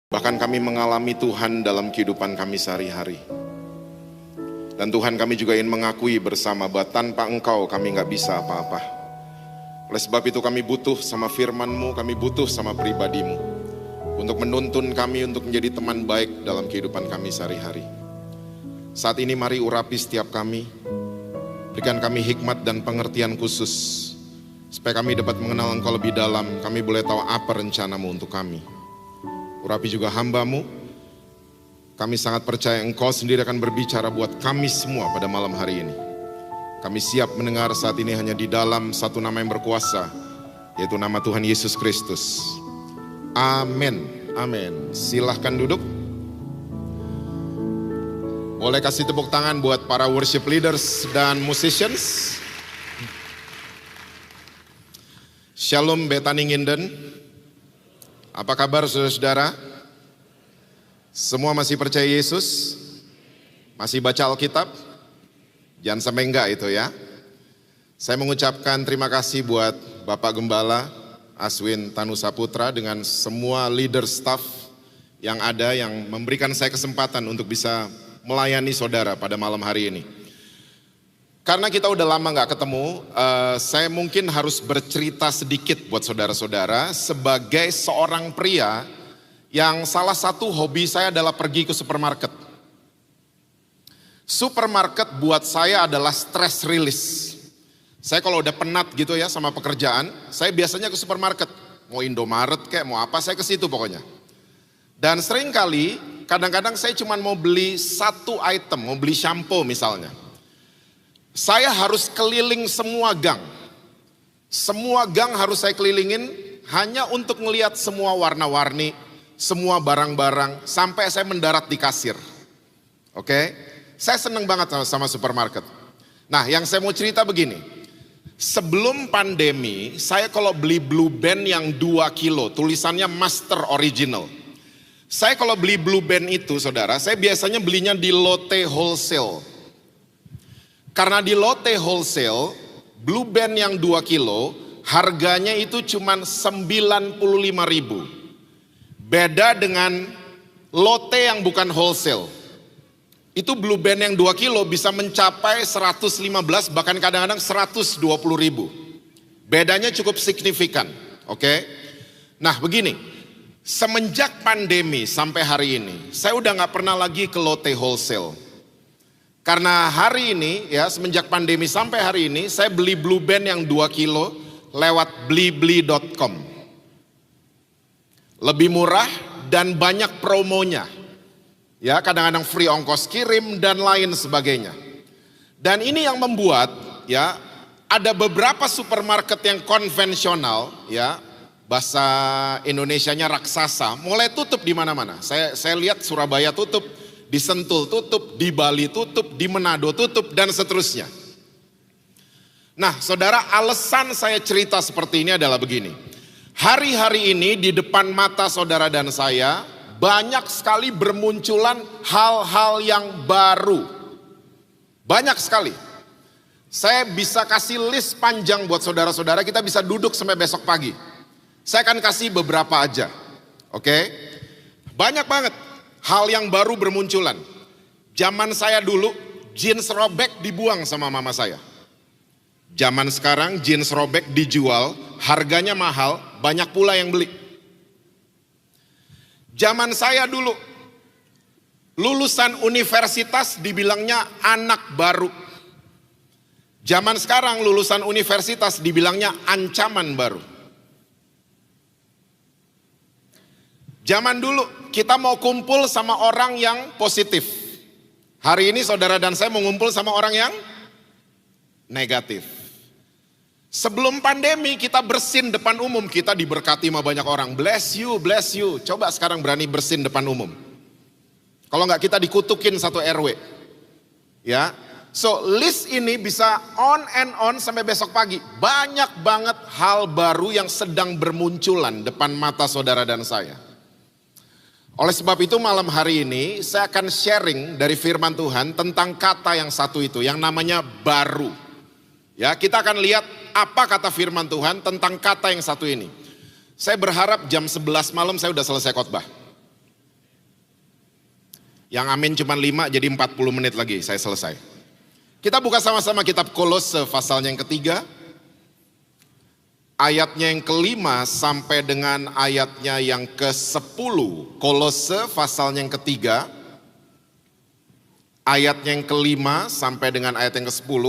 Bahkan kami mengalami Tuhan dalam kehidupan kami sehari-hari. Dan Tuhan, kami juga ingin mengakui bersama bahwa tanpa Engkau kami gak bisa apa-apa. Oleh sebab itu kami butuh sama firman-Mu, kami butuh sama pribadi-Mu untuk menuntun kami untuk menjadi teman baik dalam kehidupan kami sehari-hari. Saat ini mari urapi setiap kami, berikan kami hikmat dan pengertian khusus, supaya kami dapat mengenal Engkau lebih dalam, kami boleh tahu apa rencana-Mu untuk kami. Urapi juga hamba-Mu, kami sangat percaya Engkau sendiri akan berbicara buat kami semua pada malam hari ini. Kami siap mendengar saat ini hanya di dalam satu nama yang berkuasa, yaitu nama Tuhan Yesus Kristus. Amin, amin. Silahkan duduk. Boleh kasih tepuk tangan buat para worship leaders dan musicians. Shalom Bethany Nginden. Apa kabar saudara-saudara? Semua masih percaya Yesus? Masih baca Alkitab? Jangan sampai enggak itu ya. Saya mengucapkan terima kasih buat Bapak Gembala Aswin Tanusaputra dengan semua leader staff yang ada yang memberikan saya kesempatan untuk bisa melayani saudara pada malam hari ini. Karena kita udah lama gak ketemu, saya mungkin harus bercerita sedikit buat saudara-saudara sebagai seorang pria yang salah satu hobi saya adalah pergi ke supermarket. Supermarket buat saya adalah stress release. Saya kalau udah penat gitu ya sama pekerjaan, saya biasanya ke supermarket. Mau Indomaret kayak mau apa, saya ke situ pokoknya. Dan seringkali, kadang-kadang saya cuma mau beli satu item, mau beli shampoo misalnya. Saya harus keliling semua gang. Semua gang harus saya kelilingin hanya untuk ngelihat semua warna-warni, semua barang-barang, sampai saya mendarat di kasir. Oke? Saya seneng banget sama supermarket. Nah, yang saya mau cerita begini. Sebelum pandemi, saya kalau beli Blue Band yang 2 kilo, tulisannya Master Original. Saya kalau beli Blue Band itu, saudara, saya biasanya belinya di Lotte Wholesale. Karena di Lotte Wholesale, Blue Band yang 2 kilo, harganya itu cuma 95.000. Beda dengan Lotte yang bukan wholesale. Itu Blue Band yang 2 kilo bisa mencapai 115, bahkan kadang-kadang 120.000. Bedanya cukup signifikan, oke? Nah begini, semenjak pandemi sampai hari ini, saya udah gak pernah lagi ke Lotte Wholesale. Karena hari ini ya semenjak pandemi sampai hari ini saya beli Blue Band yang 2 kilo lewat blibli.com. Lebih murah dan banyak promonya. Ya kadang-kadang free ongkos kirim dan lain sebagainya. Dan ini yang membuat ya ada beberapa supermarket yang konvensional ya bahasa Indonesianya raksasa mulai tutup di mana-mana. Saya lihat Surabaya tutup. Di Sentul tutup, di Bali tutup, di Manado tutup, dan seterusnya. Nah saudara, alasan saya cerita seperti ini adalah begini. Hari-hari ini di depan mata saudara dan saya, banyak sekali bermunculan hal-hal yang baru. Banyak sekali. Saya bisa kasih list panjang buat saudara-saudara, kita bisa duduk sampai besok pagi. Saya akan kasih beberapa aja, oke? Banyak banget. Hal yang baru bermunculan. Zaman saya dulu, jeans robek dibuang sama mama saya. Zaman sekarang jeans robek dijual, harganya mahal, banyak pula yang beli. Zaman saya dulu, lulusan universitas dibilangnya anak baru. Zaman sekarang lulusan universitas dibilangnya ancaman baru. Zaman dulu kita mau kumpul sama orang yang positif. Hari ini saudara dan saya mau ngumpul sama orang yang negatif. Sebelum pandemi kita bersin depan umum, kita diberkati sama banyak orang. Bless you, bless you. Coba sekarang berani bersin depan umum. Kalau enggak kita dikutukin satu RW. Ya. So list ini bisa on and on sampai besok pagi. Banyak banget hal baru yang sedang bermunculan depan mata saudara dan saya. Oleh sebab itu malam hari ini saya akan sharing dari firman Tuhan tentang kata yang satu itu yang namanya baru. Ya, kita akan lihat apa kata firman Tuhan tentang kata yang satu ini. Saya berharap jam 11 malam saya udah selesai khotbah. Yang amin cuma 5, jadi 40 menit lagi saya selesai. Kita buka sama-sama kitab Kolose pasalnya yang ketiga. Ayatnya yang kelima sampai dengan ayatnya yang ke-10. Kolose pasalnya yang ketiga. Ayatnya yang kelima sampai dengan ayat yang ke-10.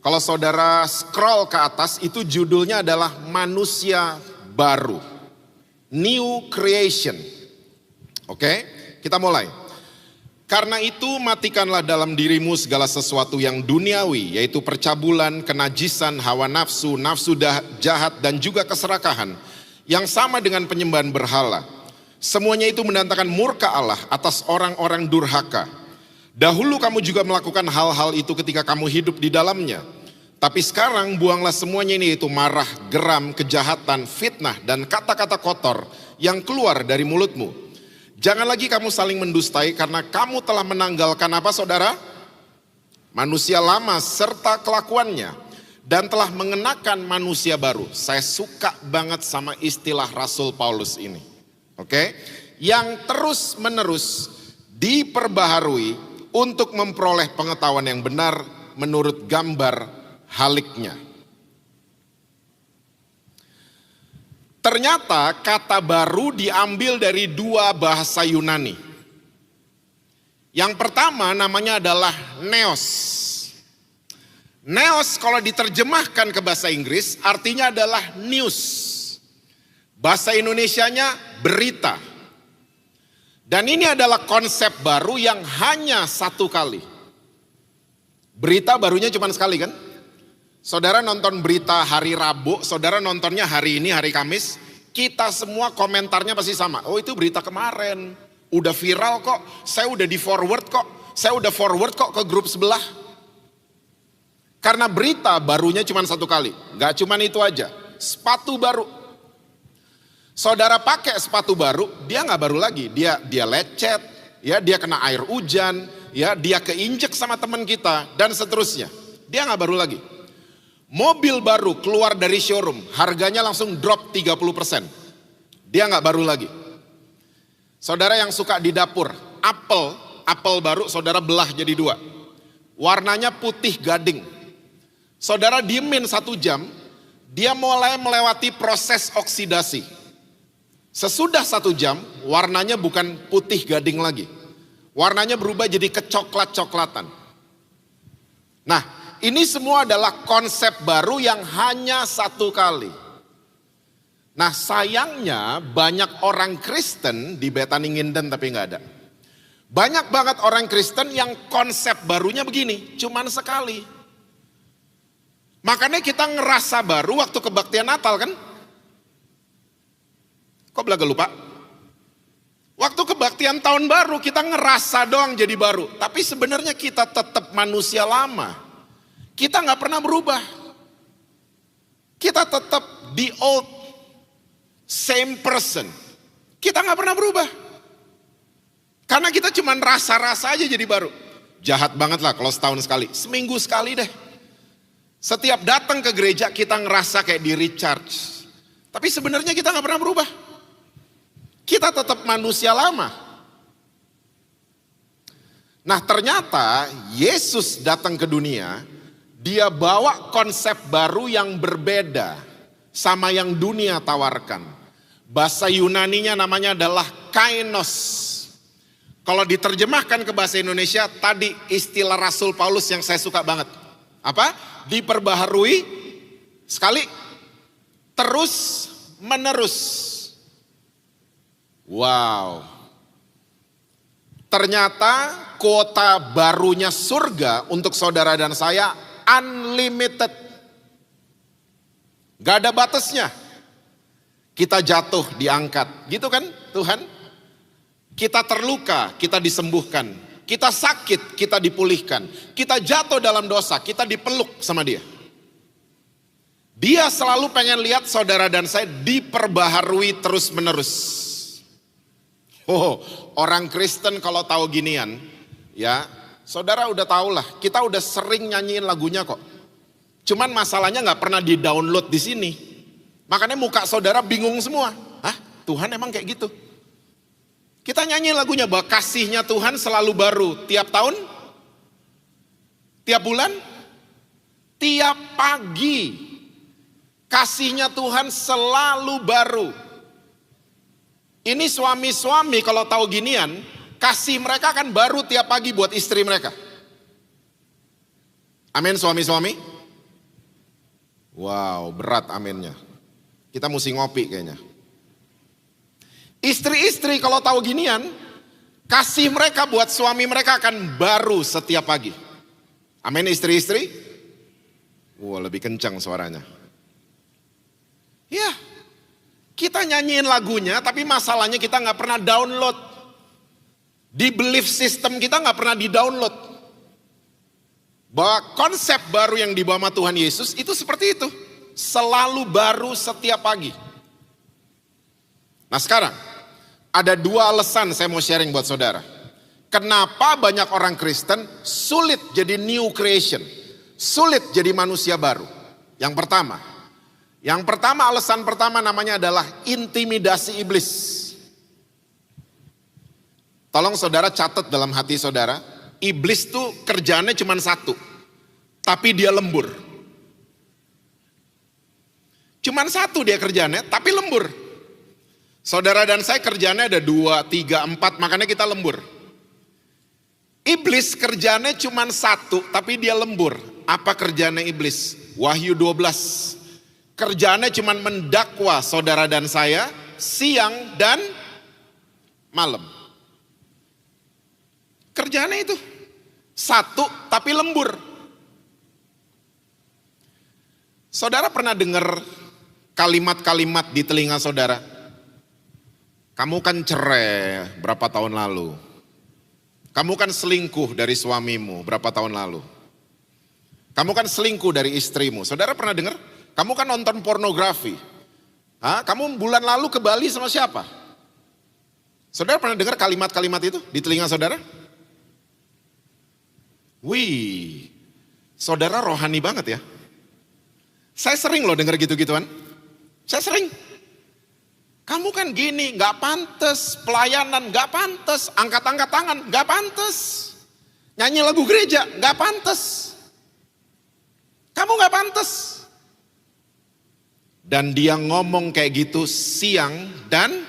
Kalau saudara scroll ke atas itu judulnya adalah manusia baru. New creation. Oke, kita mulai. Karena itu matikanlah dalam dirimu segala sesuatu yang duniawi, yaitu percabulan, kenajisan, hawa nafsu, nafsu jahat dan juga keserakahan, yang sama dengan penyembahan berhala. Semuanya itu mendatangkan murka Allah atas orang-orang durhaka. Dahulu kamu juga melakukan hal-hal itu ketika kamu hidup di dalamnya. Tapi sekarang buanglah semuanya ini, yaitu marah, geram, kejahatan, fitnah, dan kata-kata kotor yang keluar dari mulutmu. Jangan lagi kamu saling mendustai karena kamu telah menanggalkan apa saudara? Manusia lama serta kelakuannya dan telah mengenakan manusia baru. Saya suka banget sama istilah Rasul Paulus ini. Oke? Yang terus menerus diperbaharui untuk memperoleh pengetahuan yang benar menurut gambar haliknya. Ternyata kata baru diambil dari dua bahasa Yunani. Yang pertama namanya adalah neos. Neos kalau diterjemahkan ke bahasa Inggris artinya adalah news. Bahasa Indonesianya berita. Dan ini adalah konsep baru yang hanya satu kali. Berita barunya cuma sekali kan? Saudara nonton berita hari Rabu, saudara nontonnya hari ini, hari Kamis, kita semua komentarnya pasti sama. Oh itu berita kemarin, udah viral kok, saya udah di forward kok, saya udah forward kok ke grup sebelah. Karena berita barunya cuma satu kali, gak cuma itu aja, sepatu baru. Saudara pakai sepatu baru, dia gak baru lagi, dia lecet, ya dia kena air hujan, ya dia keinjek sama teman kita, dan seterusnya. Dia gak baru lagi. Mobil baru keluar dari showroom, harganya langsung drop 30%. Dia nggak baru lagi. Saudara yang suka di dapur, apel baru saudara belah jadi dua. Warnanya putih gading. Saudara diemin 1 jam, dia mulai melewati proses oksidasi. Sesudah 1 jam, warnanya bukan putih gading lagi. Warnanya berubah jadi kecoklat-coklatan. Nah, ini semua adalah konsep baru yang hanya satu kali. Nah sayangnya banyak orang Kristen di Betani Nginden tapi nggak ada. Banyak banget orang Kristen yang konsep barunya begini, cuman sekali. Makanya kita ngerasa baru waktu kebaktian Natal kan? Kok belaga lupa? Waktu kebaktian tahun baru kita ngerasa doang jadi baru. Tapi sebenarnya kita tetap manusia lama. Kita gak pernah berubah. Kita tetap the old same person. Kita gak pernah berubah. Karena kita cuma rasa-rasa aja jadi baru. Jahat banget lah kalau setahun sekali. Seminggu sekali deh. Setiap datang ke gereja kita ngerasa kayak di recharge. Tapi sebenarnya kita gak pernah berubah. Kita tetap manusia lama. Nah ternyata Yesus datang ke dunia. Dia bawa konsep baru yang berbeda sama yang dunia tawarkan. Bahasa Yunaninya namanya adalah kainos. Kalau diterjemahkan ke bahasa Indonesia, tadi istilah Rasul Paulus yang saya suka banget. Apa? Diperbaharui sekali, terus menerus. Wow. Ternyata kuota barunya surga untuk saudara dan saya unlimited. Gak ada batasnya. Kita jatuh, diangkat. Gitu kan Tuhan? Kita terluka, kita disembuhkan. Kita sakit, kita dipulihkan. Kita jatuh dalam dosa, kita dipeluk sama Dia. Dia selalu pengen lihat saudara dan saya diperbaharui terus menerus. Oh, orang Kristen kalau tahu ginian, ya saudara udah tahu lah, kita udah sering nyanyiin lagunya kok. Cuman masalahnya nggak pernah di-download di sini. Makanya muka saudara bingung semua. Hah? Tuhan emang kayak gitu? Kita nyanyi lagunya bahwa kasihnya Tuhan selalu baru. Tiap tahun, tiap bulan, tiap pagi. Kasihnya Tuhan selalu baru. Ini suami-suami kalau tahu ginian, kasih mereka akan baru tiap pagi buat istri mereka. Amin suami-suami. Wow, berat aminnya. Kita mesti ngopi kayaknya. Istri-istri kalau tahu ginian, kasih mereka buat suami mereka akan baru setiap pagi. Amin istri-istri. Wah, lebih kencang suaranya. Ya, kita nyanyiin lagunya, tapi masalahnya kita nggak pernah download. Di belief system kita nggak pernah di-download. Bahwa konsep baru yang dibawa sama Tuhan Yesus itu seperti itu. Selalu baru setiap pagi. Nah sekarang, ada dua alasan saya mau sharing buat saudara. Kenapa banyak orang Kristen sulit jadi new creation. Sulit jadi manusia baru. Yang pertama alasan pertama namanya adalah intimidasi iblis. Tolong saudara catat dalam hati saudara. Iblis tuh kerjaannya cuma satu, tapi dia lembur. Cuman satu dia kerjaannya, tapi lembur. Saudara dan saya kerjaannya ada 2, 3, 4, makanya kita lembur. Iblis kerjaannya cuma satu, tapi dia lembur. Apa kerjaannya iblis? Wahyu 12. Kerjaannya cuma mendakwa saudara dan saya siang dan malam. Kerjaannya itu satu tapi lembur. Saudara pernah dengar kalimat-kalimat di telinga saudara? Kamu kan cerai berapa tahun lalu? Kamu kan selingkuh dari suamimu berapa tahun lalu? Kamu kan selingkuh dari istrimu. Saudara pernah dengar? Kamu kan nonton pornografi. Kamu bulan lalu ke Bali sama siapa? Saudara pernah dengar kalimat-kalimat itu di telinga saudara? Wih, saudara rohani banget ya. Saya sering loh dengar gitu-gituan. Saya sering. Kamu kan gini, gak pantas. Pelayanan gak pantas. Angkat-angkat tangan gak pantas. Nyanyi lagu gereja gak pantas. Kamu gak pantas. Dan dia ngomong kayak gitu siang dan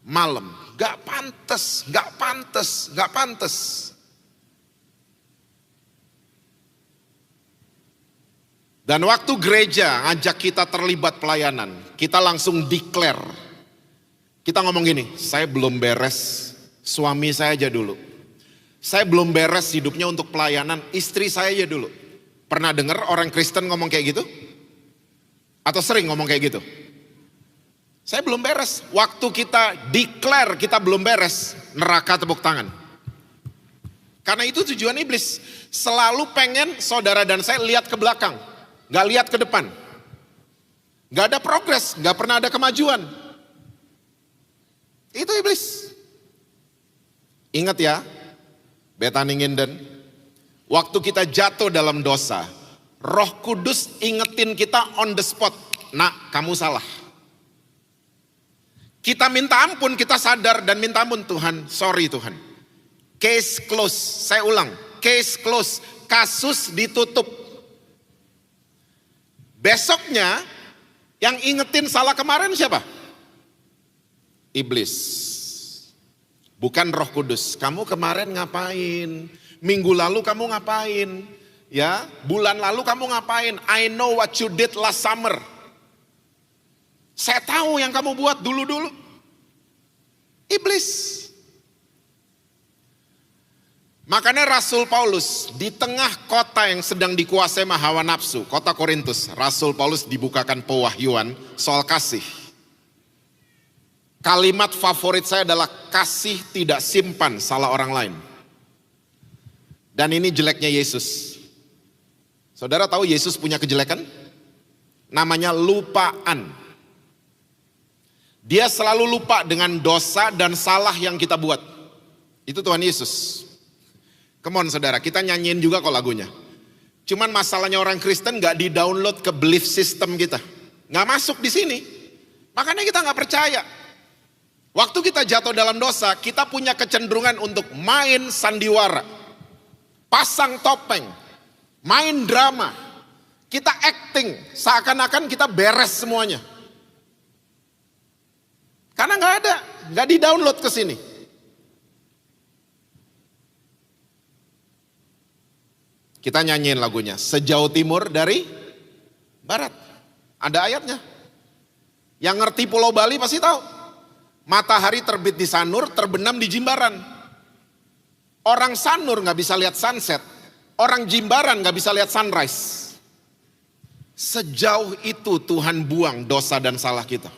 malam. Gak pantas, gak pantas, gak pantas. Dan waktu gereja ngajak kita terlibat pelayanan, kita langsung declare. Kita ngomong gini, saya belum beres, suami saya aja dulu. Saya belum beres hidupnya untuk pelayanan, istri saya aja dulu. Pernah dengar orang Kristen ngomong kayak gitu? Atau sering ngomong kayak gitu? Saya belum beres. Waktu kita declare kita belum beres, neraka tepuk tangan. Karena itu tujuan iblis. Selalu pengen saudara dan saya lihat ke belakang. Gak lihat ke depan. Gak ada progres, gak pernah ada kemajuan. Itu iblis. Ingat ya, Bethany Nginden, waktu kita jatuh dalam dosa, Roh Kudus ingetin kita on the spot. Nak, kamu salah. Kita minta ampun, kita sadar dan minta ampun. Tuhan, sorry Tuhan. Case close, saya ulang. Case close, kasus ditutup. Besoknya yang ingetin salah kemarin siapa? Iblis. Bukan Roh Kudus. Kamu kemarin ngapain? Minggu lalu kamu ngapain? Ya, bulan lalu kamu ngapain? I know what you did last summer. Saya tahu yang kamu buat dulu-dulu. Iblis. Makanya Rasul Paulus di tengah kota yang sedang dikuasai hawa nafsu, kota Korintus, Rasul Paulus dibukakan pewahyuan soal kasih. Kalimat favorit saya adalah kasih tidak simpan salah orang lain. Dan ini jeleknya Yesus. Saudara tahu Yesus punya kejelekan? Namanya lupaan. Dia selalu lupa dengan dosa dan salah yang kita buat. Itu Tuhan Yesus. Come on saudara, kita nyanyiin juga kok lagunya. Cuman masalahnya orang Kristen gak di-download ke belief system kita. Gak masuk di sini. Makanya kita gak percaya. Waktu kita jatuh dalam dosa, kita punya kecenderungan untuk main sandiwara, pasang topeng, main drama. Kita acting, seakan-akan kita beres semuanya. Karena nggak di-download ke sini. Kita nyanyiin lagunya, sejauh timur dari barat. Ada ayatnya. Yang ngerti Pulau Bali pasti tahu. Matahari terbit di Sanur, terbenam di Jimbaran. Orang Sanur nggak bisa lihat sunset. Orang Jimbaran nggak bisa lihat sunrise. Sejauh itu Tuhan buang dosa dan salah kita.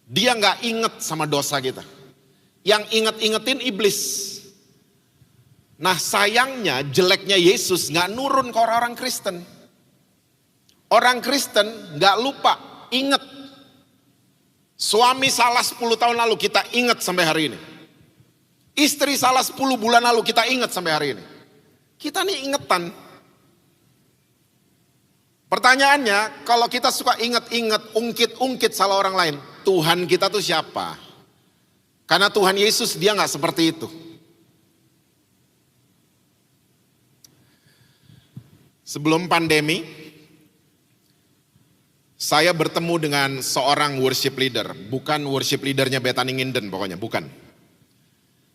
Dia nggak inget sama dosa kita. Yang ingetin iblis. Nah sayangnya jeleknya Yesus nggak nurun ke orang-orang Kristen. Orang Kristen nggak lupa, inget. Suami salah 10 tahun lalu kita ingat sampai hari ini. Istri salah 10 bulan lalu kita ingat sampai hari ini. Kita nih ingetan. Pertanyaannya, kalau kita suka inget-inget, ungkit-ungkit salah orang lain, Tuhan kita tuh siapa? Karena Tuhan Yesus dia nggak seperti itu. Sebelum pandemi, saya bertemu dengan seorang worship leader. Bukan worship leadernya Bethany Nginden pokoknya, bukan.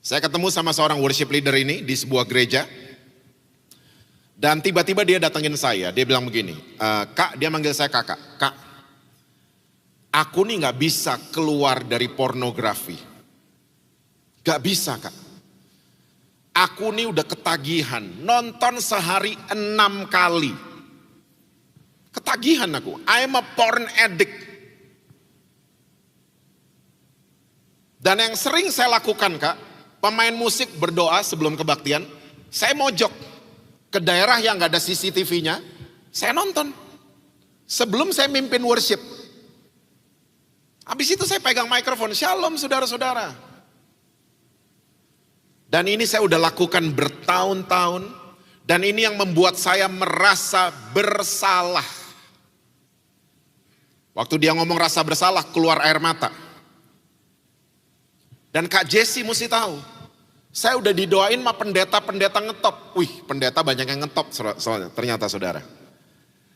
Saya ketemu sama seorang worship leader ini di sebuah gereja. Dan tiba-tiba dia datengin saya, dia bilang begini, Kak, dia manggil saya kakak. Kak, aku nih gak bisa keluar dari pornografi. Gak bisa Kak. Aku nih udah ketagihan, nonton sehari 6 kali. Ketagihan aku, I'm a porn addict. Dan yang sering saya lakukan Kak, pemain musik berdoa sebelum kebaktian, saya mojok ke daerah yang gak ada CCTV-nya, saya nonton. Sebelum saya mimpin worship. Habis itu saya pegang mikrofon, shalom saudara-saudara. Dan ini saya udah lakukan bertahun-tahun. Dan ini yang membuat saya merasa bersalah. Waktu dia ngomong rasa bersalah, keluar air mata. Dan Kak Jessie mesti tahu. Saya udah didoain sama pendeta-pendeta ngetop. Wih, pendeta banyak yang ngetop soalnya, ternyata saudara.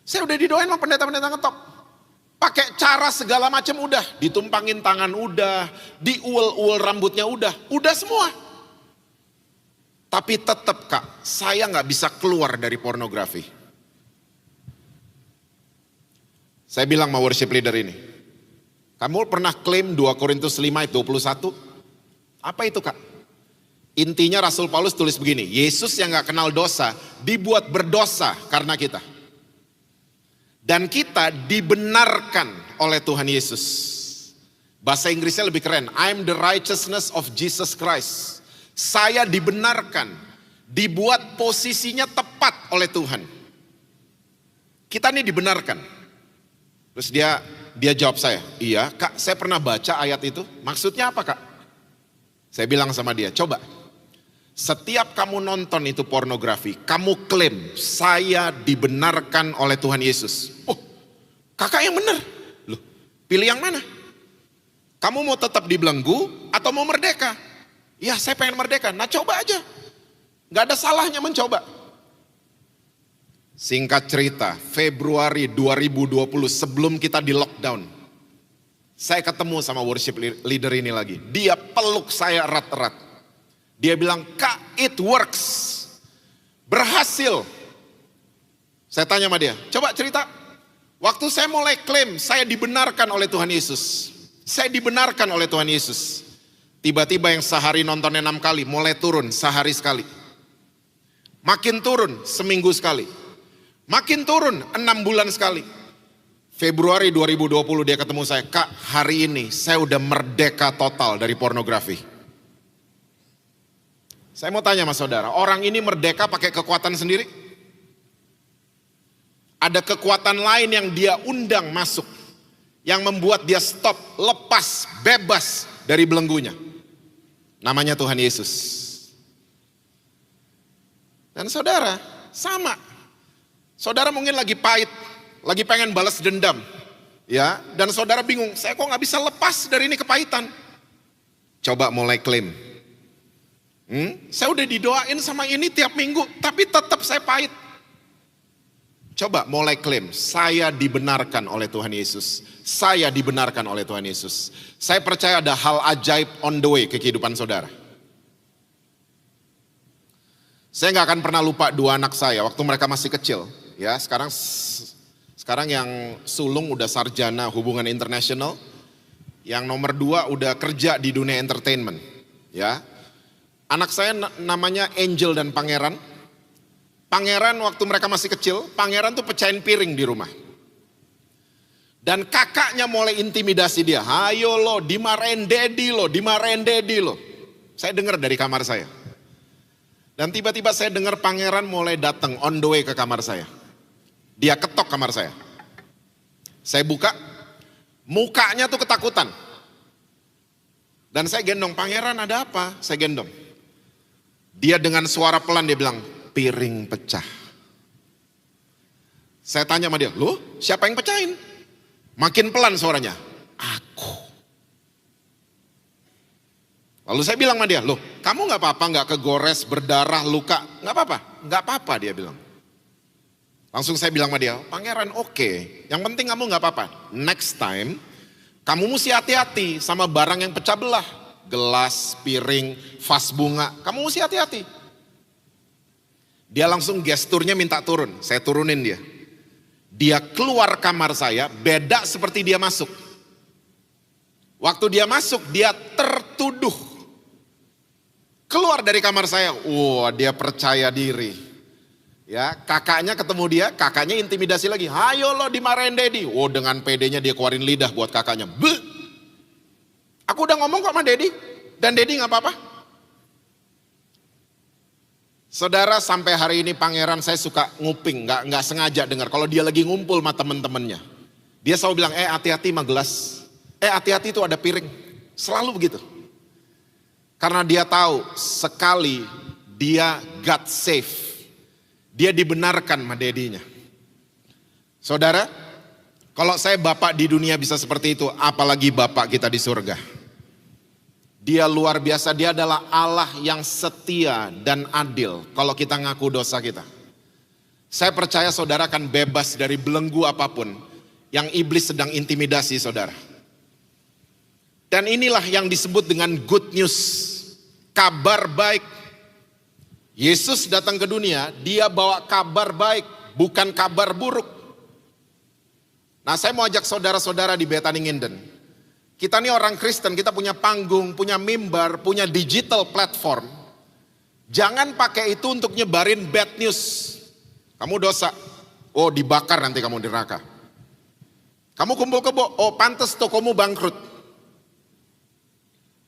Saya udah didoain sama pendeta-pendeta ngetop. Pakai cara segala macam udah. Ditumpangin tangan udah. Diuel-uel rambutnya udah semua. Tapi tetap Kak, saya gak bisa keluar dari pornografi. Saya bilang sama worship leader ini, kamu pernah klaim 2 Korintus 5 ayat 21? Apa itu Kak? Intinya Rasul Paulus tulis begini, Yesus yang gak kenal dosa, dibuat berdosa karena kita. Dan kita dibenarkan oleh Tuhan Yesus. Bahasa Inggrisnya lebih keren, I'm the righteousness of Jesus Christ. Saya dibenarkan, dibuat posisinya tepat oleh Tuhan. Kita nih dibenarkan. Terus dia jawab saya, iya Kak, saya pernah baca ayat itu. Maksudnya apa Kak? Saya bilang sama dia, coba. Setiap kamu nonton itu pornografi, kamu klaim saya dibenarkan oleh Tuhan Yesus. Oh, kakak yang benar. Loh, pilih yang mana? Kamu mau tetap dibelenggu atau mau merdeka? Ya saya pengen merdeka, nah coba aja. Gak ada salahnya mencoba. Singkat cerita, Februari 2020 sebelum kita di lockdown. Saya ketemu sama worship leader ini lagi. Dia peluk saya erat-erat. Dia bilang, Kak it works. Berhasil. Saya tanya sama dia, coba cerita. Waktu saya mulai klaim, saya dibenarkan oleh Tuhan Yesus. Saya dibenarkan oleh Tuhan Yesus. Tiba-tiba yang sehari nontonnya 6 kali, mulai turun sehari sekali. Makin turun seminggu sekali. Makin turun 6 bulan sekali. Februari 2020 dia ketemu saya, Kak hari ini saya udah merdeka total dari pornografi. Saya mau tanya sama saudara, orang ini merdeka pakai kekuatan sendiri? Ada kekuatan lain yang dia undang masuk. Yang membuat dia stop, lepas, bebas dari belenggunya. Namanya Tuhan Yesus. Dan saudara, sama. Saudara mungkin lagi pahit, lagi pengen balas dendam. Ya, dan saudara bingung, saya kok gak bisa lepas dari ini kepahitan. Coba mulai klaim. Saya udah didoain sama ini tiap minggu, tapi tetap saya pahit. Coba mulai klaim, saya dibenarkan oleh Tuhan Yesus. Saya dibenarkan oleh Tuhan Yesus. Saya percaya ada hal ajaib on the way ke kehidupan saudara. Saya gak akan pernah lupa dua anak saya waktu mereka masih kecil. Ya, sekarang yang sulung udah sarjana hubungan internasional. Yang nomor 2 udah kerja di dunia entertainment. Ya, anak saya namanya Angel dan Pangeran. Pangeran waktu mereka masih kecil, Pangeran tuh pecahin piring di rumah. Dan kakaknya mulai intimidasi dia. Ayo lo, dimarahin daddy lo, dimarahin daddy lo. Saya dengar dari kamar saya. Dan tiba-tiba saya dengar Pangeran mulai datang on the way ke kamar saya. Dia ketok kamar saya. Saya buka, mukanya tuh ketakutan. Dan saya gendong, Pangeran ada apa? Saya gendong. Dia dengan suara pelan dia bilang, piring pecah. Saya tanya sama dia, loh siapa yang pecahin? Makin pelan suaranya, aku. Lalu saya bilang sama dia, loh kamu gak apa-apa, gak kegores, berdarah, luka? Gak apa-apa, gak apa-apa dia bilang. Langsung saya bilang sama dia, Pangeran oke, yang penting kamu gak apa-apa. Next time, kamu mesti hati-hati sama barang yang pecah belah. Gelas, piring, vas bunga, kamu mesti hati-hati. Dia langsung gesturnya minta turun, saya turunin dia. Dia keluar kamar saya, beda seperti dia masuk. Waktu dia masuk, dia tertuduh. Keluar dari kamar saya, wah dia percaya diri. Ya, kakaknya ketemu dia, kakaknya intimidasi lagi. Ayo lo dimarahin daddy. Oh dengan pedenya dia keluarin lidah buat kakaknya. Beuh. Aku udah ngomong kok sama daddy. Dan daddy gak apa-apa. Saudara sampai hari ini Pangeran saya suka nguping. Gak sengaja dengar. Kalau dia lagi ngumpul sama temen-temennya. Dia selalu bilang, hati-hati sama gelas. Hati-hati itu ada piring. Selalu begitu. Karena dia tahu sekali dia got safe. Dia dibenarkan sama dedinya. Saudara, kalau saya bapak di dunia bisa seperti itu, apalagi bapak kita di surga. Dia luar biasa, dia adalah Allah yang setia dan adil kalau kita ngaku dosa kita. Saya percaya saudara akan bebas dari belenggu apapun yang iblis sedang intimidasi saudara. Dan inilah yang disebut dengan good news. Kabar baik. Yesus datang ke dunia, dia bawa kabar baik, bukan kabar buruk. Nah saya mau ajak saudara-saudara di Bethany Nginden. Kita nih orang Kristen, kita punya panggung, punya mimbar, punya digital platform. Jangan pakai itu untuk nyebarin bad news. Kamu dosa, oh dibakar nanti kamu di neraka. Kamu kumpul kebo, oh pantas tokomu bangkrut.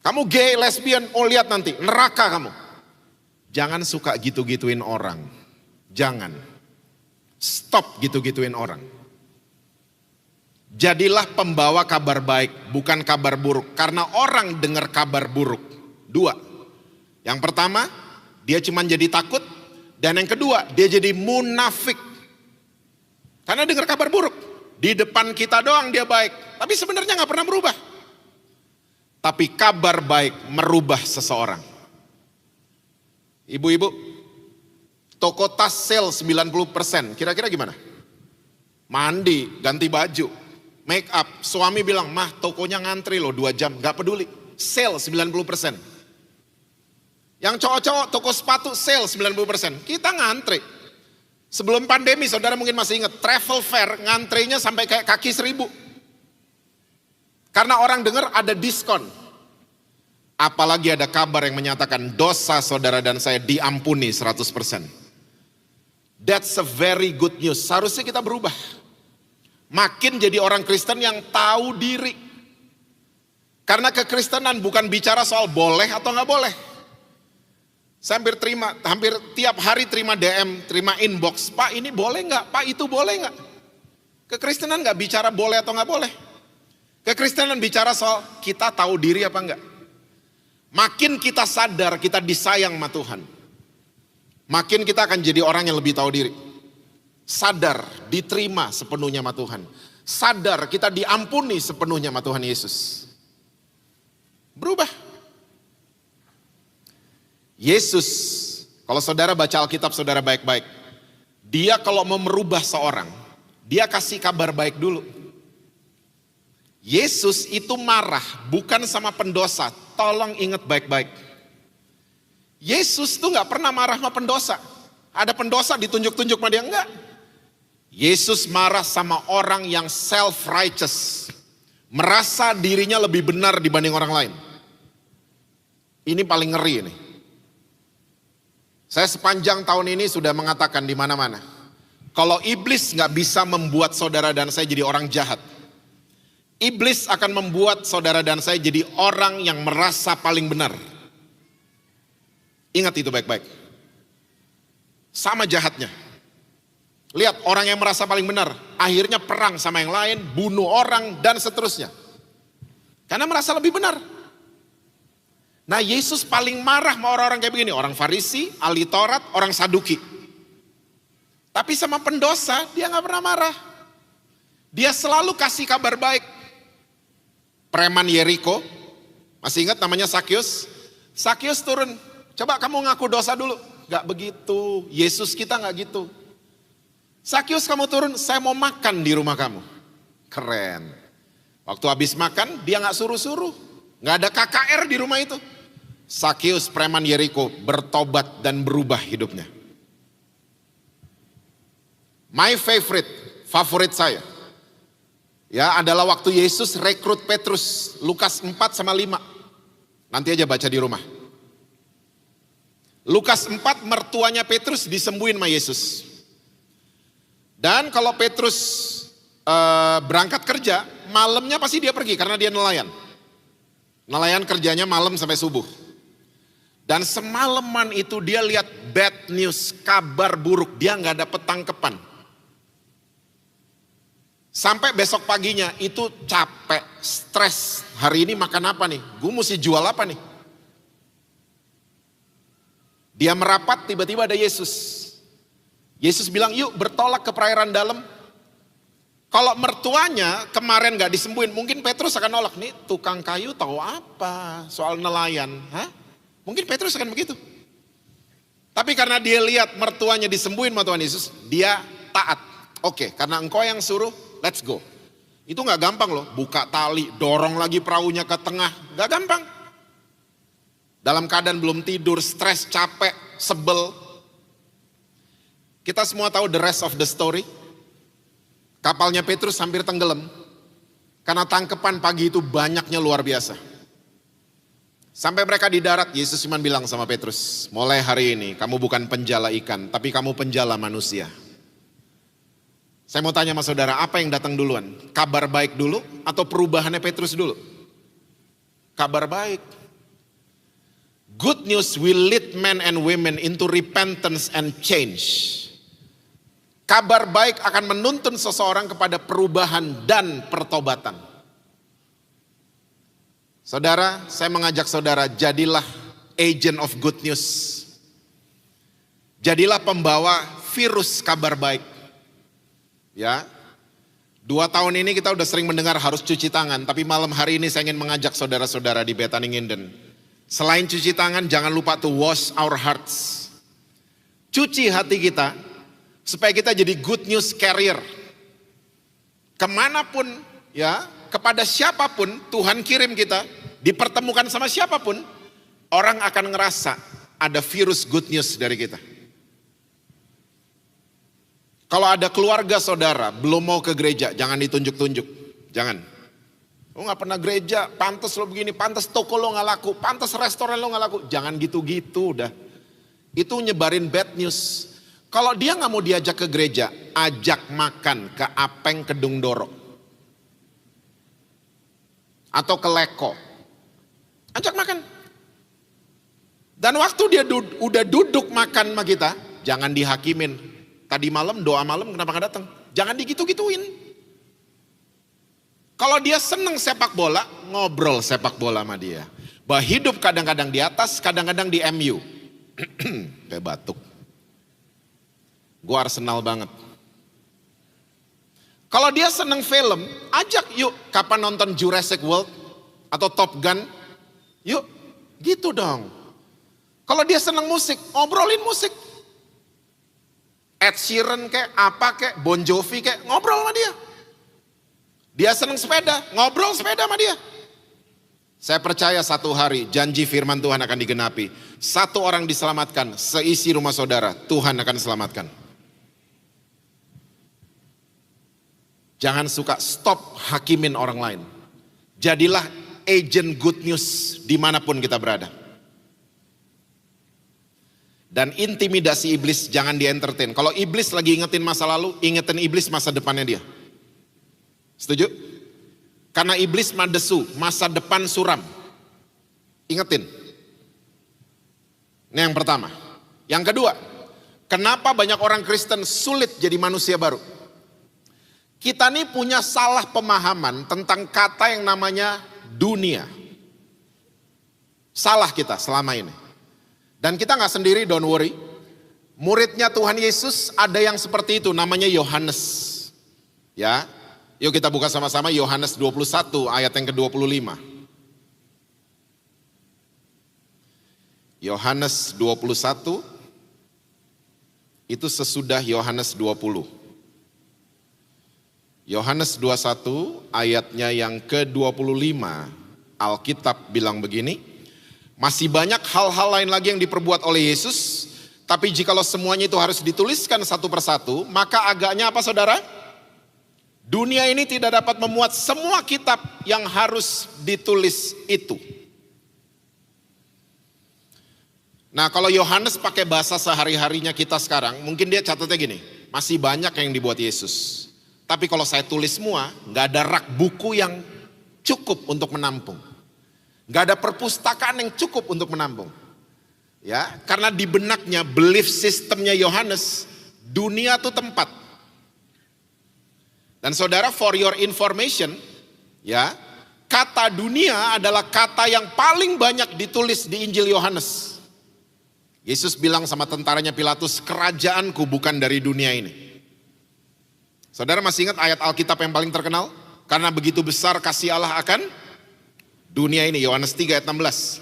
Kamu gay, lesbian, oh lihat nanti, neraka kamu. Jangan suka gitu-gituin orang. Jangan. Stop gitu-gituin orang. Jadilah pembawa kabar baik, bukan kabar buruk. Karena orang dengar kabar buruk. 2. Yang pertama, dia cuma jadi takut. Dan yang kedua, dia jadi munafik. Karena dengar kabar buruk. Di depan kita doang dia baik. Tapi sebenarnya gak pernah berubah. Tapi kabar baik merubah seseorang. Ibu-ibu, toko tas sale 90%, kira-kira gimana? Mandi, ganti baju, make up. Suami bilang, mah tokonya ngantri loh 2 jam, gak peduli. Sale 90%. Yang cowok-cowok toko sepatu sale 90%. Kita ngantri. Sebelum pandemi saudara mungkin masih ingat, travel fair ngantrinya sampai kayak kaki 1000. Karena orang dengar ada diskon. Apalagi ada kabar yang menyatakan dosa saudara dan saya diampuni 100%. That's a very good news. Seharusnya kita berubah. Makin jadi orang Kristen yang tahu diri. Karena kekristenan bukan bicara soal boleh atau nggak boleh. Saya hampir tiap hari terima DM, terima inbox. Pak ini boleh nggak? Pak itu boleh nggak? Kekristenan nggak bicara boleh atau nggak boleh. Kekristenan bicara soal kita tahu diri apa enggak. Makin kita sadar kita disayang sama Tuhan. Makin kita akan jadi orang yang lebih tahu diri. Sadar, diterima sepenuhnya sama Tuhan. Sadar kita diampuni sepenuhnya sama Tuhan Yesus. Berubah. Yesus, kalau saudara baca Alkitab saudara baik-baik, dia kalau mau merubah seorang, dia kasih kabar baik dulu. Yesus itu marah bukan sama pendosa, tolong ingat baik-baik. Yesus tuh gak pernah marah sama pendosa. Ada pendosa ditunjuk-tunjuk sama dia, enggak. Yesus marah sama orang yang self-righteous. Merasa dirinya lebih benar dibanding orang lain. Ini paling ngeri ini. Saya sepanjang tahun ini sudah mengatakan di mana-mana. Kalau iblis gak bisa membuat saudara dan saya jadi orang jahat. Iblis akan membuat saudara dan saya jadi orang yang merasa paling benar. Ingat itu baik-baik. Sama jahatnya. Lihat orang yang merasa paling benar, akhirnya perang sama yang lain, bunuh orang dan seterusnya. Karena merasa lebih benar. Nah Yesus paling marah sama orang-orang kayak begini, orang Farisi, ahli Taurat, orang Saduki. Tapi sama pendosa dia gak pernah marah. Dia selalu kasih kabar baik. Preman Yeriko, masih ingat namanya Sakyus? Sakyus turun, coba kamu ngaku dosa dulu. Gak begitu, Yesus kita gak gitu. Sakyus kamu turun, saya mau makan di rumah kamu. Keren. Waktu habis makan dia gak suruh-suruh. Gak ada KKR di rumah itu. Sakyus preman Yeriko bertobat dan berubah hidupnya. My favorit saya. Ya adalah waktu Yesus rekrut Petrus. Lukas 4 sama 5. Nanti aja baca di rumah. Lukas 4 mertuanya Petrus disembuhin sama Yesus. Dan kalau Petrus berangkat kerja, malamnya pasti dia pergi karena dia nelayan. Nelayan kerjanya malam sampai subuh. Dan semalaman itu dia lihat bad news, kabar buruk, dia gak dapet tangkepan. Sampai besok paginya itu capek, stres. Hari ini makan apa nih? Gue mesti jual apa nih? Dia merapat, tiba-tiba ada Yesus. Yesus bilang, yuk bertolak ke perairan dalam. Kalau mertuanya kemarin gak disembuhin, mungkin Petrus akan nolak. Nih tukang kayu tahu apa soal nelayan? Hah? Mungkin Petrus akan begitu. Tapi karena dia lihat mertuanya disembuhin sama Tuhan Yesus, dia taat. Oke, karena engkau yang suruh, let's go. Itu gak gampang loh, buka tali, dorong lagi perahunya ke tengah. Gak gampang. Dalam keadaan belum tidur, stres, capek, sebel. Kita semua tahu the rest of the story. Kapalnya Petrus hampir tenggelam. Karena tangkepan pagi itu banyaknya luar biasa. Sampai mereka di darat, Yesus cuma bilang sama Petrus, mulai hari ini kamu bukan penjala ikan, tapi kamu penjala manusia. Saya mau tanya sama saudara, apa yang datang duluan? Kabar baik dulu atau perubahannya Petrus dulu? Kabar baik. Good news will lead men and women into repentance and change. Kabar baik akan menuntun seseorang kepada perubahan dan pertobatan. Saudara, saya mengajak saudara, jadilah agent of good news. Jadilah pembawa virus kabar baik. Ya, 2 tahun ini kita udah sering mendengar harus cuci tangan, tapi malam hari ini saya ingin mengajak saudara-saudara di Bethany Nginden. Selain cuci tangan, jangan lupa to wash our hearts. Cuci hati kita, supaya kita jadi good news carrier. Kemanapun, ya, kepada siapapun Tuhan kirim kita, dipertemukan sama siapapun, orang akan ngerasa ada virus good news dari kita. Kalau ada keluarga saudara belum mau ke gereja, jangan ditunjuk-tunjuk. Jangan. Lo gak pernah gereja, pantas lo begini, pantas toko lo gak laku, pantas restoran lo gak laku. Jangan gitu-gitu udah. Itu nyebarin bad news. Kalau dia gak mau diajak ke gereja, ajak makan ke Apeng Kedung Doro. Atau ke Leko. Ajak makan. Dan waktu dia udah duduk makan sama kita, jangan dihakimin. Tadi malam, doa malam kenapa gak datang? Jangan digitu-gituin. Kalau dia seneng sepak bola, ngobrol sepak bola sama dia. Bahwa hidup kadang-kadang di atas, kadang-kadang di MU. Kayak batuk. Gue Arsenal banget. Kalau dia seneng film, ajak yuk kapan nonton Jurassic World atau Top Gun. Yuk, gitu dong. Kalau dia senang musik, ngobrolin musik. Ed Sheeran kek, apa kek, Bon Jovi kek, ngobrol sama dia. Dia senang sepeda, ngobrol sepeda sama dia. Saya percaya satu hari janji firman Tuhan akan digenapi. Satu orang diselamatkan, seisi rumah saudara, Tuhan akan selamatkan. Jangan suka stop hakimin orang lain. Jadilah agent good news dimanapun kita berada. Dan intimidasi iblis jangan di entertain. Kalau iblis lagi ingetin masa lalu, ingetin iblis masa depannya dia. Setuju? Karena iblis madesu, masa depan suram. Ingetin. Ini yang pertama. Yang kedua, kenapa banyak orang Kristen sulit jadi manusia baru? Kita nih punya salah pemahaman tentang kata yang namanya dunia. Salah kita selama ini. Dan kita gak sendiri, don't worry. Muridnya Tuhan Yesus ada yang seperti itu, namanya Yohanes. Ya, yuk kita buka sama-sama Yohanes 21 ayat yang ke-25. Yohanes 21 itu sesudah Yohanes 20. Yohanes 21 ayatnya yang ke-25, Alkitab bilang begini, masih banyak hal-hal lain lagi yang diperbuat oleh Yesus, tapi jikalau semuanya itu harus dituliskan satu persatu, maka agaknya apa saudara? Dunia ini tidak dapat memuat semua kitab yang harus ditulis itu. Nah, kalau Yohanes pakai bahasa sehari-harinya kita sekarang, mungkin dia catatnya gini, masih banyak yang dibuat Yesus. Tapi kalau saya tulis semua, gak ada rak buku yang cukup untuk menampung. Gak ada perpustakaan yang cukup untuk menampung. Ya, karena di benaknya, belief sistemnya Yohanes, dunia itu tempat. Dan saudara, for your information, ya, kata dunia adalah kata yang paling banyak ditulis di Injil Yohanes. Yesus bilang sama tentaranya Pilatus, kerajaanku bukan dari dunia ini. Saudara masih ingat ayat Alkitab yang paling terkenal? Karena begitu besar kasih Allah akan dunia ini, Yohanes 3 ayat 16.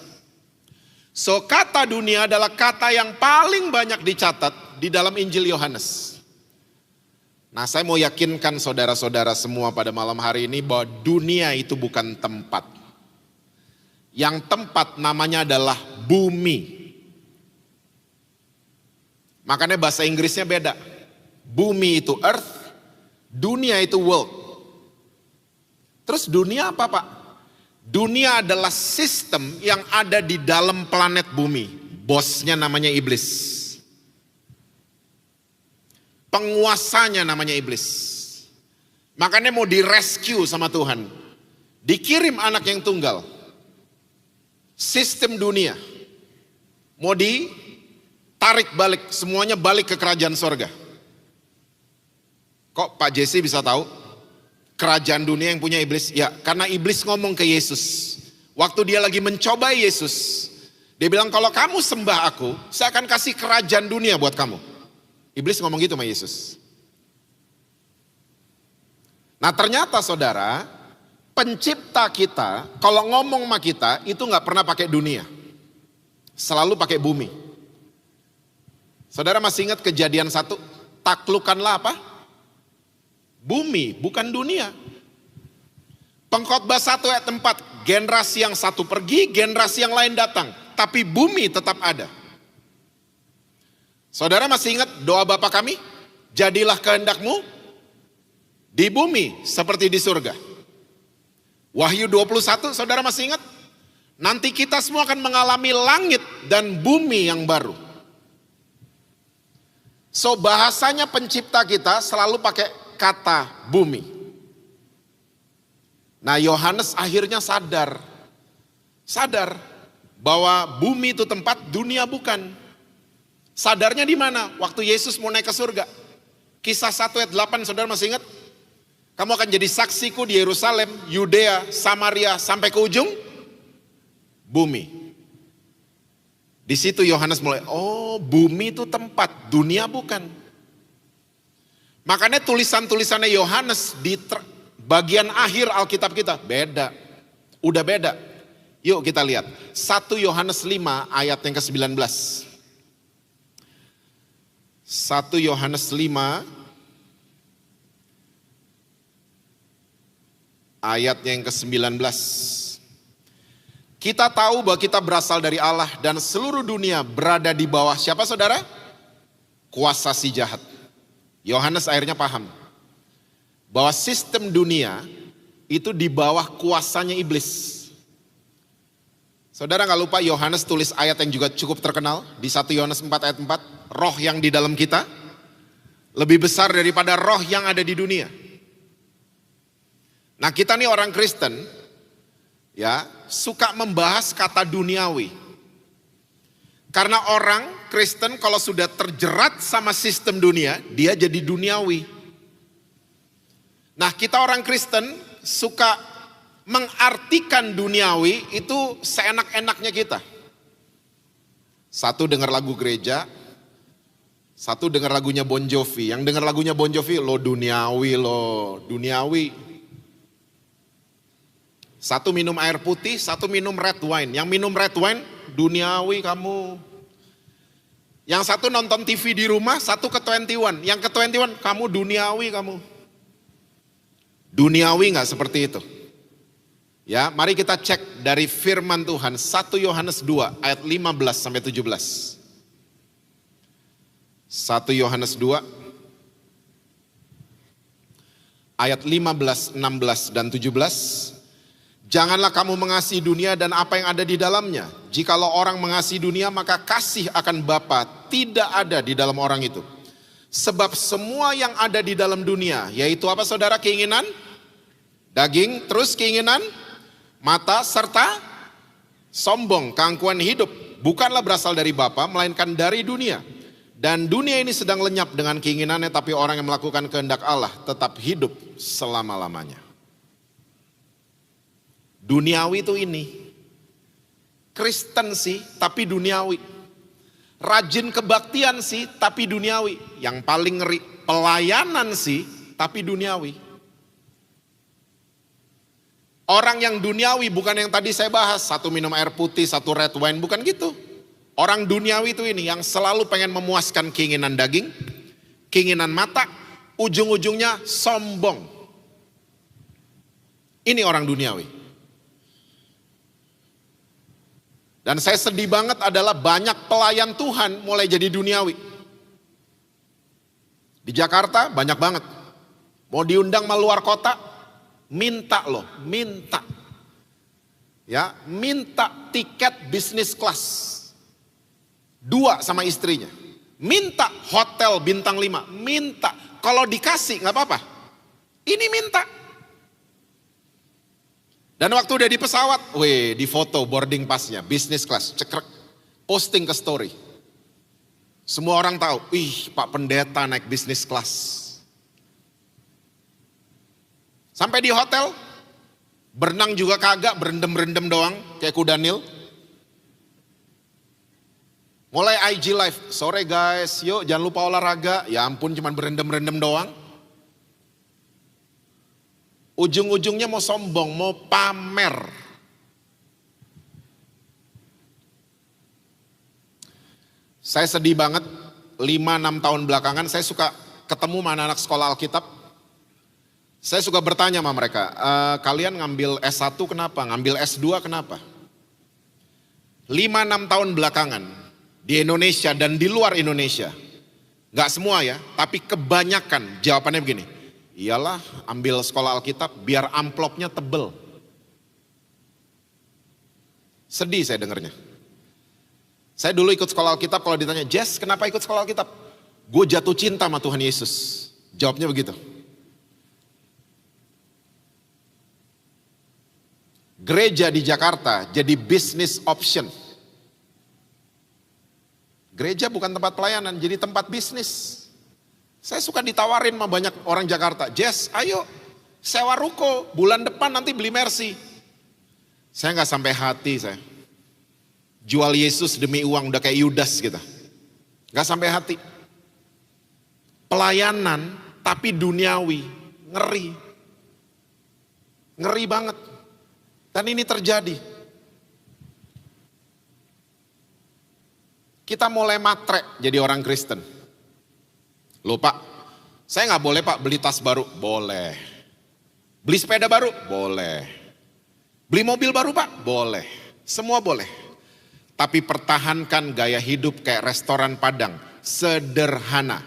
So kata dunia adalah kata yang paling banyak dicatat di dalam Injil Yohanes. Nah, saya mau yakinkan saudara-saudara semua pada malam hari ini bahwa dunia itu bukan tempat. Yang tempat namanya adalah bumi. Makanya bahasa Inggrisnya beda. Bumi itu earth, dunia itu world. Terus dunia apa Pak? Dunia adalah sistem yang ada di dalam planet bumi. Bosnya namanya iblis. Penguasanya namanya iblis. Makanya mau direscue sama Tuhan. Dikirim anak yang tunggal. Sistem dunia. Mau ditarik balik, semuanya balik ke kerajaan sorga. Kok Pak Jesse bisa tahu? Kerajaan dunia yang punya iblis? Ya, karena iblis ngomong ke Yesus. Waktu dia lagi mencoba Yesus. Dia bilang, kalau kamu sembah aku, saya akan kasih kerajaan dunia buat kamu. Iblis ngomong gitu sama Yesus. Nah ternyata saudara, pencipta kita, kalau ngomong sama kita, itu gak pernah pakai dunia. Selalu pakai bumi. Saudara masih ingat Kejadian 1? Taklukkanlah apa? Bumi, bukan dunia. Pengkhotbah 1 ayat 4, generasi yang satu pergi, generasi yang lain datang. Tapi bumi tetap ada. Saudara masih ingat doa Bapa kami? Jadilah kehendakmu di bumi seperti di surga. Wahyu 21, saudara masih ingat? Nanti kita semua akan mengalami langit dan bumi yang baru. So bahasanya pencipta kita selalu pakai kata bumi. Nah Yohanes akhirnya sadar bahwa bumi itu tempat, dunia bukan. Sadarnya di mana? Waktu Yesus mau naik ke surga. Kisah 1 ayat 8, saudara masih ingat? Kamu akan jadi saksiku di Yerusalem, Yudea, Samaria, sampai ke ujung bumi. Di situ Yohanes mulai, oh bumi itu tempat, dunia bukan. Makanya tulisan-tulisannya Yohanes di bagian akhir Alkitab kita beda. Udah beda. Yuk kita lihat. 1 Yohanes 5 ayat yang ke-19. 1 Yohanes 5 ayat yang ke-19. Kita tahu bahwa kita berasal dari Allah dan seluruh dunia berada di bawah siapa saudara? Kuasa si jahat. Yohanes akhirnya paham bahwa sistem dunia itu di bawah kuasanya iblis. Saudara gak lupa Yohanes tulis ayat yang juga cukup terkenal di 1 Yohanes 4 ayat 4. Roh yang di dalam kita lebih besar daripada roh yang ada di dunia. Nah kita nih orang Kristen ya suka membahas kata duniawi. Karena orang Kristen kalau sudah terjerat sama sistem dunia, dia jadi duniawi. Nah kita orang Kristen suka mengartikan duniawi itu seenak-enaknya kita. Satu dengar lagu gereja, satu dengar lagunya Bon Jovi. Yang dengar lagunya Bon Jovi, lo duniawi. Satu minum air putih, satu minum red wine. Yang minum red wine, duniawi kamu. Yang satu nonton TV di rumah, satu ke 21. Yang ke 21, kamu duniawi kamu. Duniawi gak seperti itu? Ya, mari kita cek dari firman Tuhan 1 Yohanes 2 ayat 15 sampai 17. 1 Yohanes 2 ayat 15, 16 dan 17. Janganlah kamu mengasihi dunia dan apa yang ada di dalamnya. Jikalau orang mengasihi dunia maka kasih akan Bapa tidak ada di dalam orang itu. Sebab semua yang ada di dalam dunia, yaitu apa saudara? Keinginan daging, terus keinginan mata serta sombong, keangkuhan hidup bukanlah berasal dari Bapa melainkan dari dunia. Dan dunia ini sedang lenyap dengan keinginannya, tapi orang yang melakukan kehendak Allah tetap hidup selama-lamanya. Duniawi itu ini. Kristen sih tapi duniawi. Rajin kebaktian sih tapi duniawi. Yang paling ngeri pelayanan sih tapi duniawi. Orang yang duniawi bukan yang tadi saya bahas, satu minum air putih, satu red wine, bukan gitu. Orang duniawi itu ini yang selalu pengen memuaskan keinginan daging, keinginan mata, ujung-ujungnya sombong. Ini orang duniawi. Dan saya sedih banget adalah banyak pelayan Tuhan mulai jadi duniawi. Di Jakarta banyak banget. Mau diundang ke luar kota, minta loh, minta. Ya, minta tiket bisnis kelas. 2 sama istrinya. Minta hotel bintang 5, minta. Kalau dikasih gak apa-apa. Ini minta. Dan waktu udah di pesawat, di foto boarding passnya, bisnis kelas, cekrek. Posting ke story. Semua orang tahu, Pak Pendeta naik bisnis kelas. Sampai di hotel, berenang juga kagak, berendam-rendam doang, kayak kuda Nil. Mulai IG live, sore guys, yuk jangan lupa olahraga. Ya ampun, cuman berendam-rendam doang. Ujung-ujungnya mau sombong, mau pamer. Saya sedih banget, 5-6 tahun belakangan saya suka ketemu sama anak-anak sekolah Alkitab. Saya suka bertanya sama mereka, kalian ngambil S1 kenapa? Ngambil S2 kenapa? 5-6 tahun belakangan di Indonesia dan di luar Indonesia. Gak semua ya, tapi kebanyakan jawabannya begini. Iyalah ambil sekolah Alkitab biar amplopnya tebel. Sedih saya dengarnya. Saya dulu ikut sekolah Alkitab, kalau ditanya, Jess kenapa ikut sekolah Alkitab? Gue jatuh cinta sama Tuhan Yesus. Jawabnya begitu. Gereja di Jakarta jadi business option. Gereja bukan tempat pelayanan, jadi tempat bisnis. Saya suka ditawarin sama banyak orang Jakarta, Jess ayo sewa ruko, bulan depan nanti beli Mercy. Saya gak sampai hati saya. Jual Yesus demi uang udah kayak Yudas gitu. Gak sampai hati. Pelayanan tapi duniawi, ngeri. Ngeri banget. Dan ini terjadi. kita mulai matre jadi orang Kristen. Loh Pak, saya nggak boleh Pak beli tas baru? Boleh. Beli sepeda baru? Boleh. Beli mobil baru Pak? Boleh. Semua boleh. Tapi pertahankan gaya hidup kayak restoran Padang. Sederhana.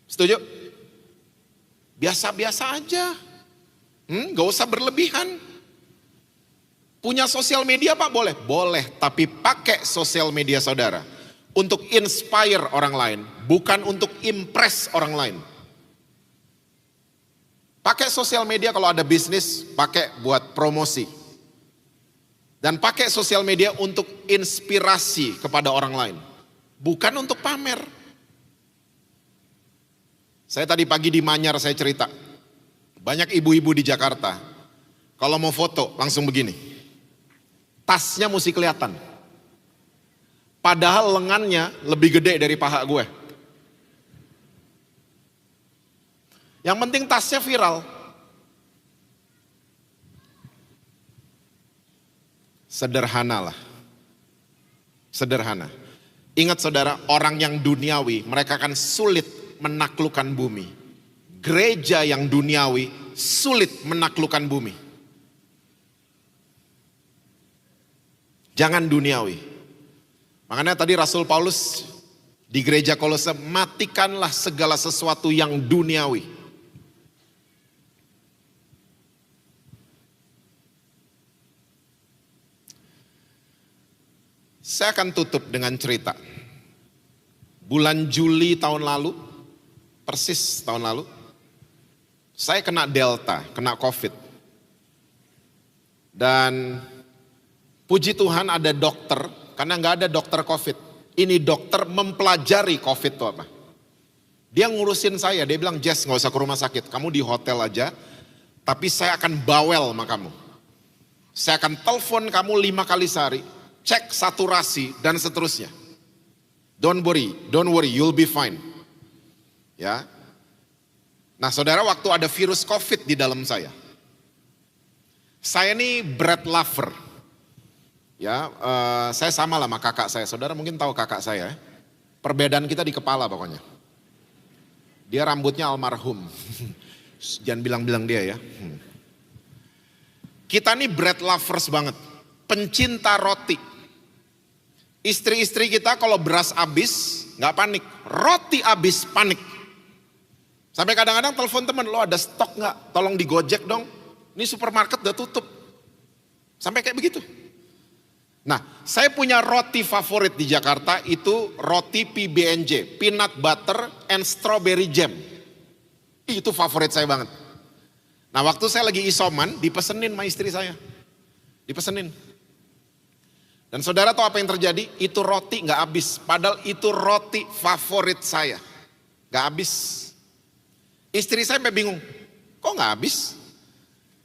Setuju? Biasa-biasa aja. Gak usah berlebihan. Punya sosial media Pak? Boleh. Boleh. Tapi pakai sosial media saudara untuk inspire orang lain, bukan untuk impress orang lain. Pakai sosial media kalau ada bisnis, pakai buat promosi. Dan pakai sosial media untuk inspirasi kepada orang lain, bukan untuk pamer. Saya tadi pagi di Manyar saya cerita, banyak ibu-ibu di Jakarta, kalau mau foto langsung begini. Tasnya mesti kelihatan. Padahal lengannya lebih gede dari paha gue. Yang penting tasnya viral. Sederhana lah. Sederhana. Ingat saudara, orang yang duniawi, mereka akan sulit menaklukkan bumi. Gereja yang duniawi, sulit menaklukkan bumi. Jangan duniawi. Makanya tadi Rasul Paulus di gereja Kolose, matikanlah segala sesuatu yang duniawi. Saya akan tutup dengan cerita. Bulan Juli tahun lalu, persis tahun lalu, saya kena Delta, kena COVID. Dan puji Tuhan ada dokter. Karena nggak ada dokter COVID. Ini dokter mempelajari COVID itu apa. Dia ngurusin saya, dia bilang, Jess nggak usah ke rumah sakit, kamu di hotel aja. Tapi saya akan bawel sama kamu. Saya akan telepon kamu 5 kali sehari, cek saturasi dan seterusnya. Don't worry, you'll be fine. Ya. Nah saudara, waktu ada virus COVID di dalam saya ini bread lover. Ya, saya sama lah sama kakak saya. Saudara mungkin tahu kakak saya. Perbedaan kita di kepala pokoknya. Dia rambutnya almarhum. Jangan bilang-bilang dia ya. Kita nih bread lovers banget. Pencinta roti. Istri-istri kita kalau beras habis nggak panik. Roti habis panik. Sampai kadang-kadang telepon teman, lo ada stok nggak? Tolong digojek dong. Ini supermarket udah tutup. Sampai kayak begitu. Nah, saya punya roti favorit di Jakarta itu roti PB&J, peanut butter and strawberry jam. Itu favorit saya banget. Nah, waktu saya lagi isoman, dipesenin sama istri saya. Dipesenin. Dan saudara tahu apa yang terjadi? Itu roti nggak habis, padahal itu roti favorit saya. Nggak habis. Istri saya sampai bingung, kok nggak habis?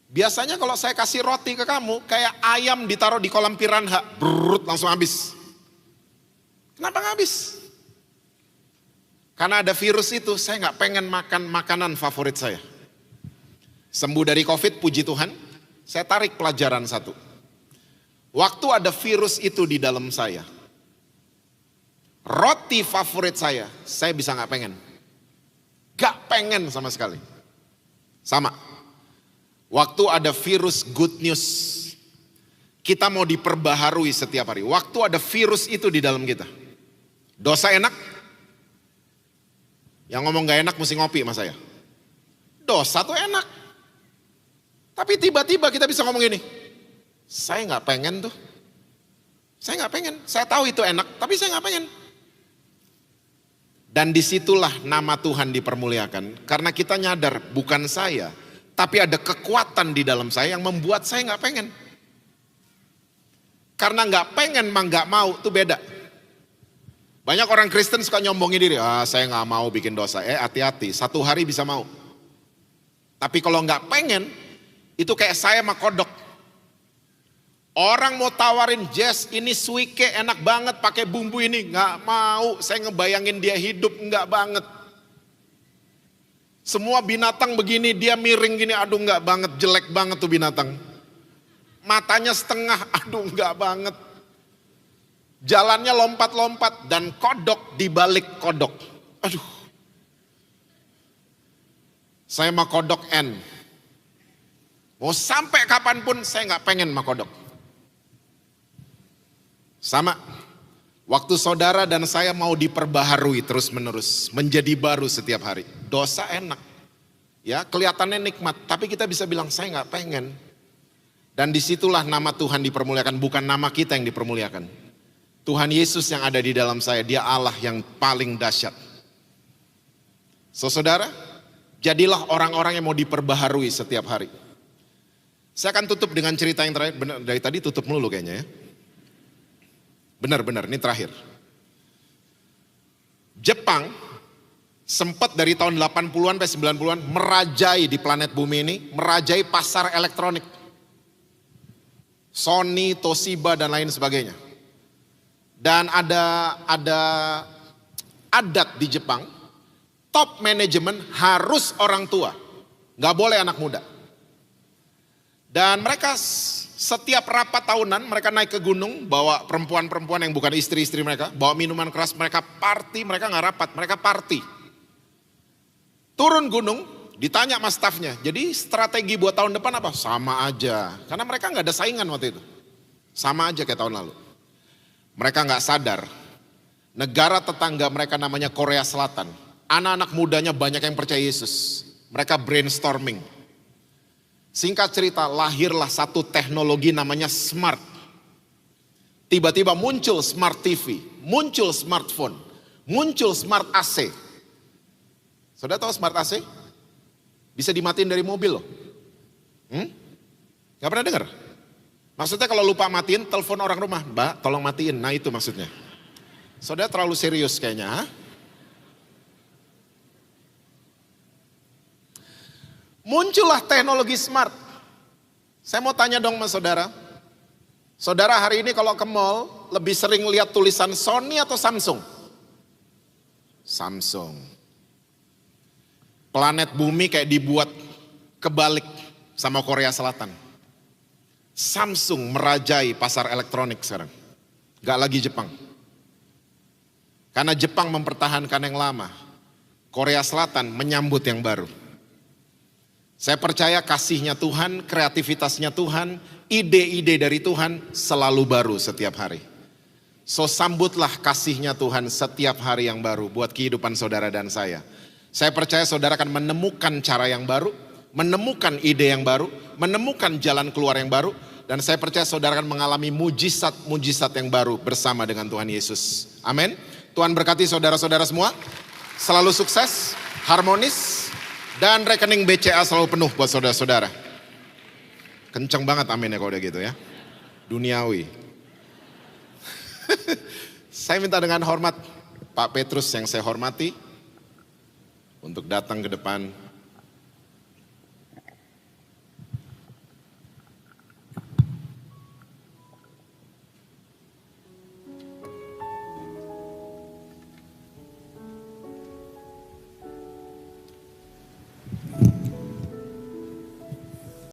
Biasanya kalau saya kasih roti ke kamu, kayak ayam ditaruh di kolam piranha, brrrr, langsung habis. Kenapa nggak habis? Karena ada virus itu, saya nggak pengen makan makanan favorit saya. Sembuh dari COVID, puji Tuhan, saya tarik pelajaran satu. Waktu ada virus itu di dalam saya, roti favorit saya bisa nggak pengen. Gak pengen sama sekali. Sama. Waktu ada virus good news, kita mau diperbaharui setiap hari. Waktu ada virus itu di dalam kita. Dosa enak? Yang ngomong gak enak mesti ngopi sama saya. Dosa tuh enak. Tapi tiba-tiba kita bisa ngomong gini, saya gak pengen tuh. Saya gak pengen, saya tahu itu enak, tapi saya gak pengen. Dan disitulah nama Tuhan dipermuliakan. Karena kita nyadar bukan saya, tapi ada kekuatan di dalam saya yang membuat saya gak pengen. Karena gak pengen mah gak mau, itu beda. Banyak orang Kristen suka nyombongin diri, saya gak mau bikin dosa. Hati-hati, satu hari bisa mau. Tapi kalau gak pengen, itu kayak saya sama kodok. Orang mau tawarin, Jess ini suike enak banget pakai bumbu ini. Gak mau, saya ngebayangin dia hidup, gak banget. Semua binatang begini, dia miring gini, aduh gak banget, jelek banget tuh binatang. matanya setengah, aduh enggak banget. Jalannya lompat-lompat dan kodok di balik kodok. Aduh. Saya mah kodok N. Mau sampai kapanpun saya nggak pengen mah kodok. Sama. Waktu saudara dan saya mau diperbaharui terus menerus. Menjadi baru setiap hari. Dosa enak. Ya kelihatannya nikmat. Tapi kita bisa bilang saya nggak pengen. Dan disitulah nama Tuhan dipermuliakan. Bukan nama kita yang dipermuliakan. Tuhan Yesus yang ada di dalam saya. Dia Allah yang paling dahsyat. So saudara. Jadilah orang-orang yang mau diperbaharui setiap hari. Saya akan tutup dengan cerita yang terakhir. Benar, dari tadi tutup melulu kayaknya ya. Benar-benar, ini terakhir. Jepang sempat dari tahun 80-an sampai 90-an merajai di planet bumi ini, merajai pasar elektronik. Sony, Toshiba dan lain sebagainya. Dan ada adat di Jepang, top manajemen harus orang tua, nggak boleh anak muda. Dan mereka setiap rapat tahunan mereka naik ke gunung, bawa perempuan-perempuan yang bukan istri-istri mereka, bawa minuman keras, mereka party, mereka nggak rapat, mereka party. Turun gunung, ditanya sama stafnya, jadi strategi buat tahun depan apa? Sama aja, karena mereka nggak ada saingan waktu itu. Sama aja kayak tahun lalu. Mereka nggak sadar, negara tetangga mereka namanya Korea Selatan. Anak-anak mudanya banyak yang percaya Yesus. Mereka brainstorming. Singkat cerita, lahirlah satu teknologi namanya smart. Tiba-tiba muncul smart TV, muncul smartphone, muncul smart AC. Saudara tahu smart AC? Bisa dimatiin dari mobil loh. Gak pernah dengar? Maksudnya kalau lupa matiin, telepon orang rumah. Mbak, tolong matiin. Nah itu maksudnya. Saudara terlalu serius kayaknya. Ha? Muncullah teknologi smart. Saya mau tanya dong sama saudara. Saudara hari ini kalau ke mall lebih sering lihat tulisan Sony atau Samsung? Samsung. Planet bumi kayak dibuat kebalik sama Korea Selatan. Samsung merajai pasar elektronik sekarang. Gak lagi Jepang. Karena Jepang mempertahankan yang lama. Korea Selatan menyambut yang baru. Saya percaya kasihnya Tuhan, kreativitasnya Tuhan, ide-ide dari Tuhan selalu baru setiap hari. So sambutlah kasihnya Tuhan setiap hari yang baru buat kehidupan saudara dan saya. Saya percaya saudara akan menemukan cara yang baru, menemukan ide yang baru, menemukan jalan keluar yang baru. Dan saya percaya saudara akan mengalami mujizat-mujizat yang baru bersama dengan Tuhan Yesus. Amin. Tuhan berkati saudara-saudara semua. Selalu sukses, harmonis. Dan rekening BCA selalu penuh buat saudara-saudara. Kenceng banget amin ya kalau udah gitu ya. Duniawi. Saya minta dengan hormat Pak Petrus yang saya hormati. Untuk datang ke depan